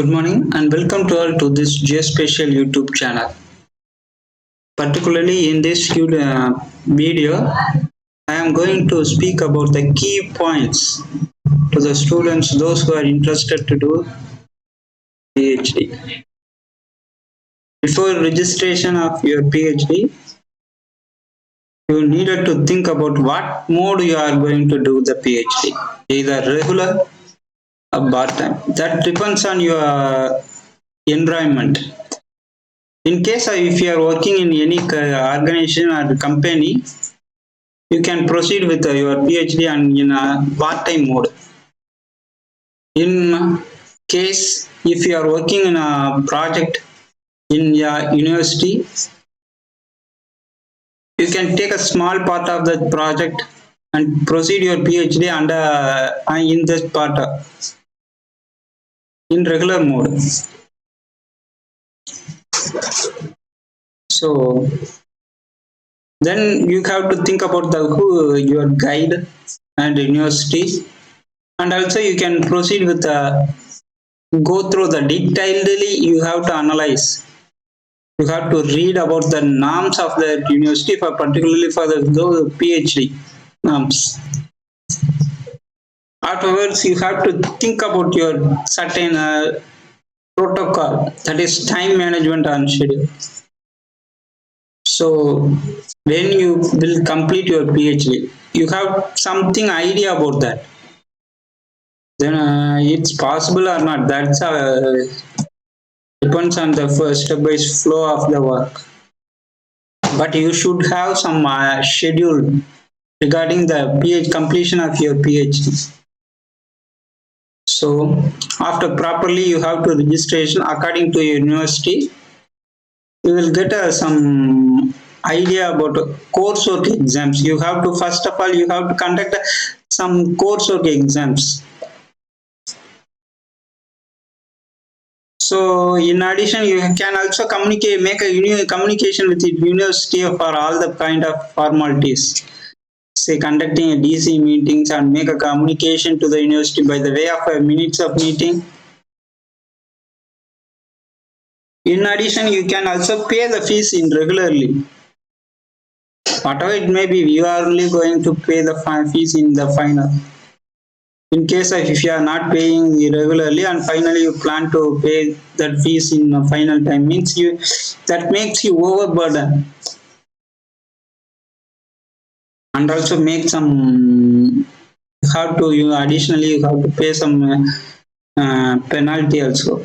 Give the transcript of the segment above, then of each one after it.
Good morning and welcome to all to this Geospatial YouTube channel. Particularly in this video, I am going to speak about the key points to the students, those who are interested to do PhD. Before registration of your PhD, you needed to think about what mode you are going to do the PhD, either regular or part-time. That depends on your environment. In case if you are working in any organization or company, you can proceed with your PhD and in a part-time mode. In case if you are working in a project in your university, you can take a small part of that project and proceed your PhD under in this part in regular mode. So then you have to think about your guide and university, and also you can proceed with go through the detailedly. You have to analyze. You have to read about the norms of the university, for particularly for the PhD norms. Afterwards, you have to think about your certain protocol, that is time management and schedule. So when you will complete your PhD, you have something idea about that. Then it's possible or not. That's depends on the first step-by-step flow of the work. But you should have some schedule regarding the completion of your PhD. So after properly you have to registration according to your university, you will get some idea about coursework exams. You have to, first of all, you have to conduct some coursework exams. So in addition, you can also make a communication with the university for all the kind of formalities. Say conducting a DC meetings and make a communication to the university by the way of minutes of meeting. In addition, you can also pay the fees in regularly. Whatever it may be, you are only going to pay the fees in the final. In case of if you are not paying regularly and finally you plan to pay that fees in the final time, means that makes you overburden. And also make some additionally you have to pay some penalty also,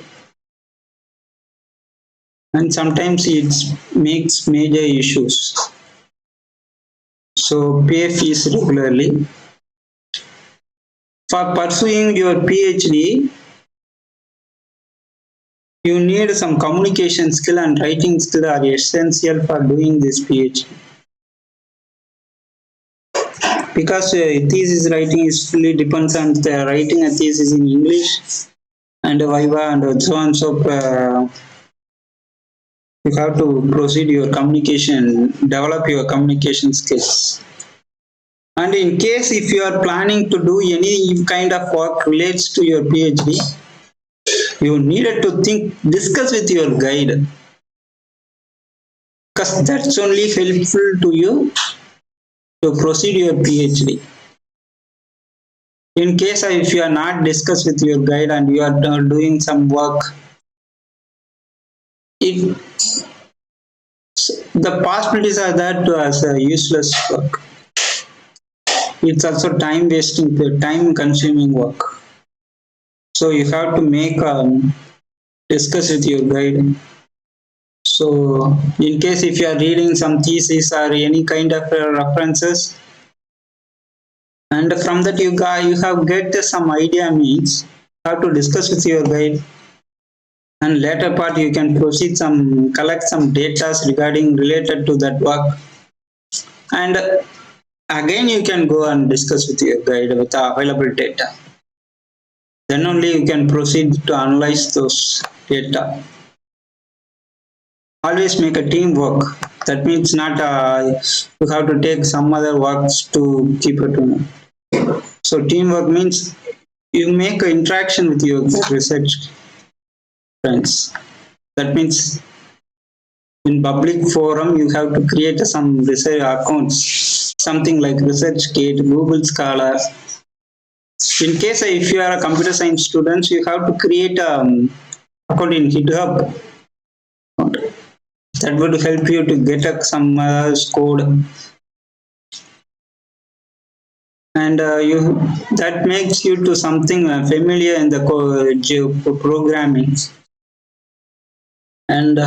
and sometimes it makes major issues. So pay fees regularly. For pursuing your PhD, you need some communication skill and writing skill are essential for doing this PhD. Because thesis writing is fully depends on the writing a thesis in English and Viva and so on. So you have to proceed your communication, develop your communication skills. And in case if you are planning to do any kind of work relates to your PhD, you needed to discuss with your guide, because that's only helpful to you to proceed your PhD. In case if you are not discussed with your guide and you are doing some work, the possibilities are that as a useless work. It's also time wasting, time consuming work. So you have to make discuss with your guide. So in case if you are reading some thesis or any kind of references, and from that you have get some idea, means how to discuss with your guide, and later part you can proceed collect some data regarding related to that work, and again you can go and discuss with your guide with the available data. Then only you can proceed to analyze those data. Always make a teamwork. That means not you have to take some other works to keep it. So teamwork means you make an interaction with your research. friends. That means in public forum, you have to create some research accounts, something like ResearchGate, Google Scholar. In case if you are a computer science student, you have to create account in GitHub. That would help you to get some code, and you that makes you to something familiar in the programming. And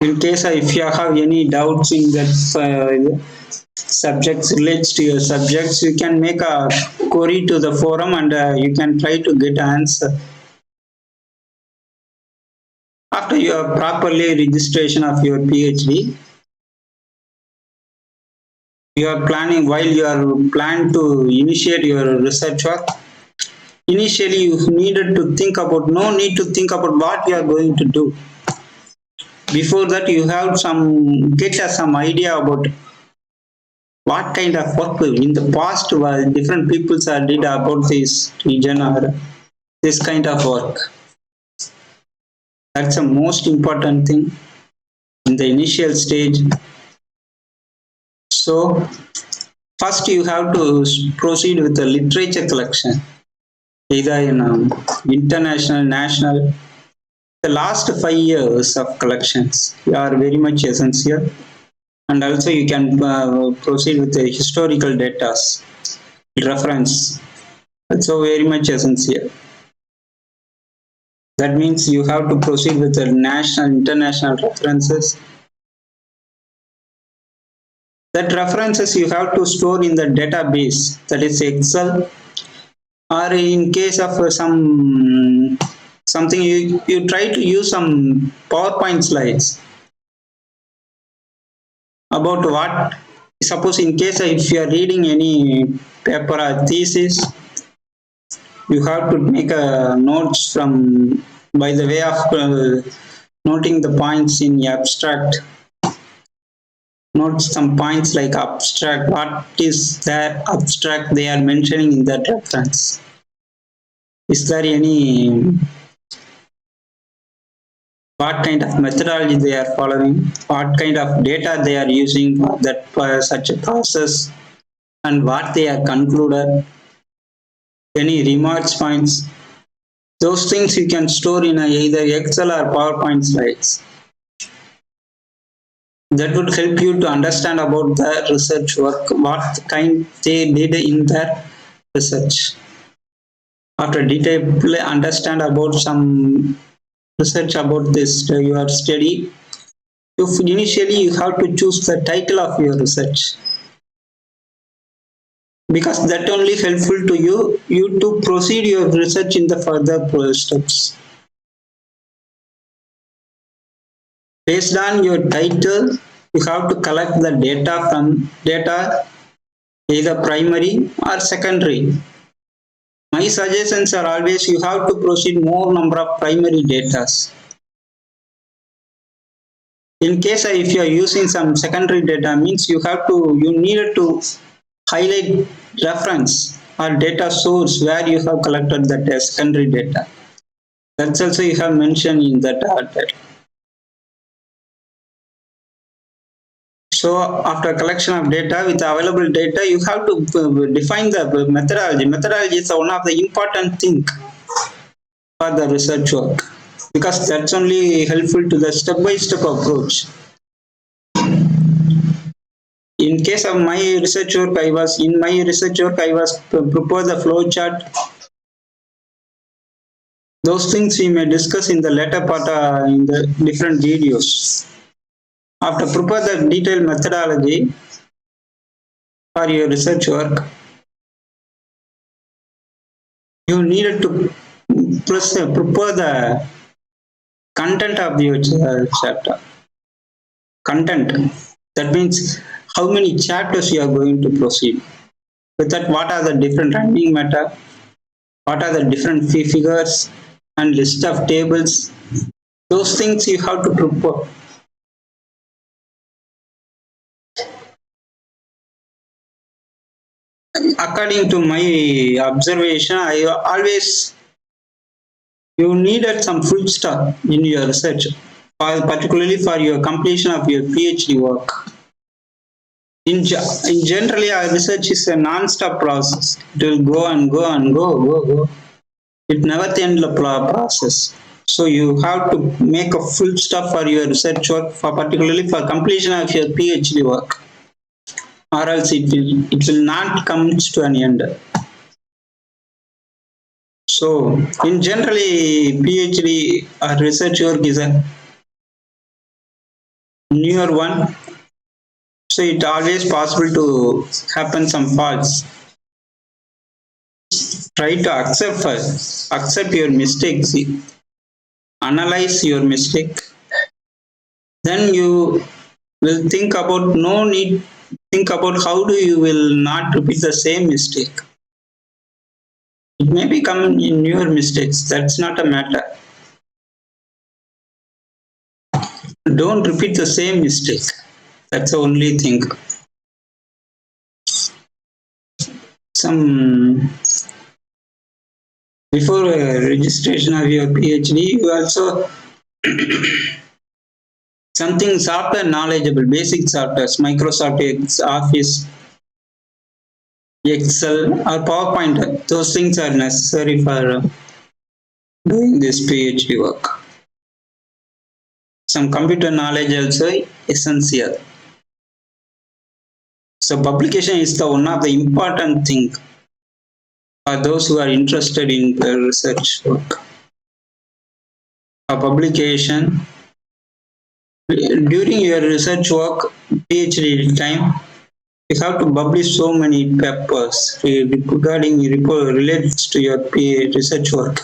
in case if you have any doubts in that subjects relates to your subjects, you can make a query to the forum, and you can try to get answer. After you have properly registration of your PhD, you are planning while you are plan to initiate your research work. Initially, you needed to think about no need to think about what you are going to do. Before that, you have get some idea about what kind of work in the past different people did about this region or this kind of work. That's the most important thing in the initial stage. So first you have to proceed with the literature collection, either in international, national. The last 5 years of collections are very much essential, and also you can proceed with the historical data reference. Also very much essential. That means you have to proceed with the national, international references. That references you have to store in the database, that is Excel, or in case of something you try to use some PowerPoint slides about what, suppose in case if you are reading any paper or thesis, you have to make notes from by the way of noting the points in abstract. Note some points like abstract, what is that abstract they are mentioning in that reference. Is there any, what kind of methodology they are following, what kind of data they are using for that such a process, and what they are concluded, any remarks points. Those things you can store in either Excel or PowerPoint slides. That would help you to understand about the research work, what kind they did in their research. After detailed understand about some research about this your study, initially you have to choose the title of your research, because that only helpful to you to proceed your research in the further steps. Based on your title, you have to collect the data from either primary or secondary. My suggestions are always you have to proceed more number of primary data. In case if you are using some secondary data, means you needed to highlight reference or data source where you have collected that secondary data. That's also you have mentioned in that article. So after collection of data with available data, you have to define the methodology. Methodology is one of the important thing for the research work, because that's only helpful to the step-by-step approach. In case of my research work, I was propose the flow chart. Those things we may discuss in the later part in the different videos. After prepare the detailed methodology for your research work, you needed to prepare the content of your chapter. Content. That means how many chapters you are going to proceed. With that, what are the different running matter? What are the different figures and list of tables? Those things you have to prepare. According to my observation, I always You needed some full stop in your research, particularly for your completion of your PhD work. In generally, our research is a non-stop process. It will go and go and go. It never ends the process. So you have to make a full stop for your research work, particularly for completion of your PhD work, or else it will not come to an end. So in generally, PhD or research work is a newer one. So it always possible to happen some faults. Try to accept your mistakes, analyze your mistake. Then you will think about think about how do you will not repeat the same mistake. It may become in newer mistakes. That's not a matter. Don't repeat the same mistake. That's the only thing. Before registration of your PhD, you also something software knowledgeable, basic softwares, Microsoft Office, Excel, or PowerPoint. Those things are necessary for doing this PhD work. Some computer knowledge also essential. So publication is the one of the important thing for those who are interested in research work. A publication during your research work, PhD time, you have to publish so many papers regarding relates to your research work.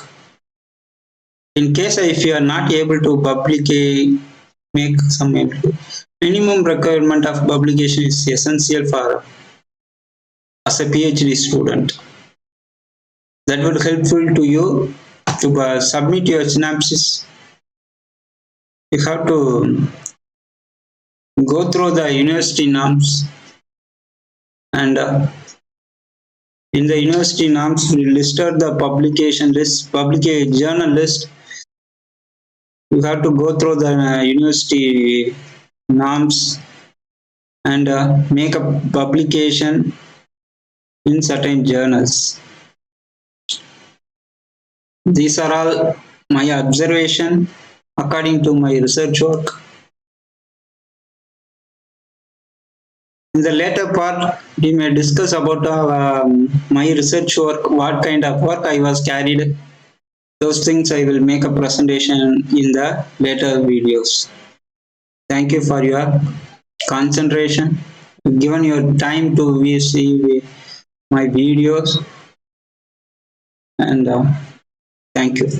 In case if you are not able to make some minimum requirement of publication is essential for as a PhD student. That would helpful to you to submit your synopsis. You have to go through the university norms, and in the university norms we listed the publication list, journal list. You have to go through the university norms and make a publication in certain journals. These are all my observation according to my research work. In the later part, we may discuss about my research work, what kind of work I was carried. Those things I will make a presentation in the later videos. Thank you for your concentration, given your time to see my videos, and thank you.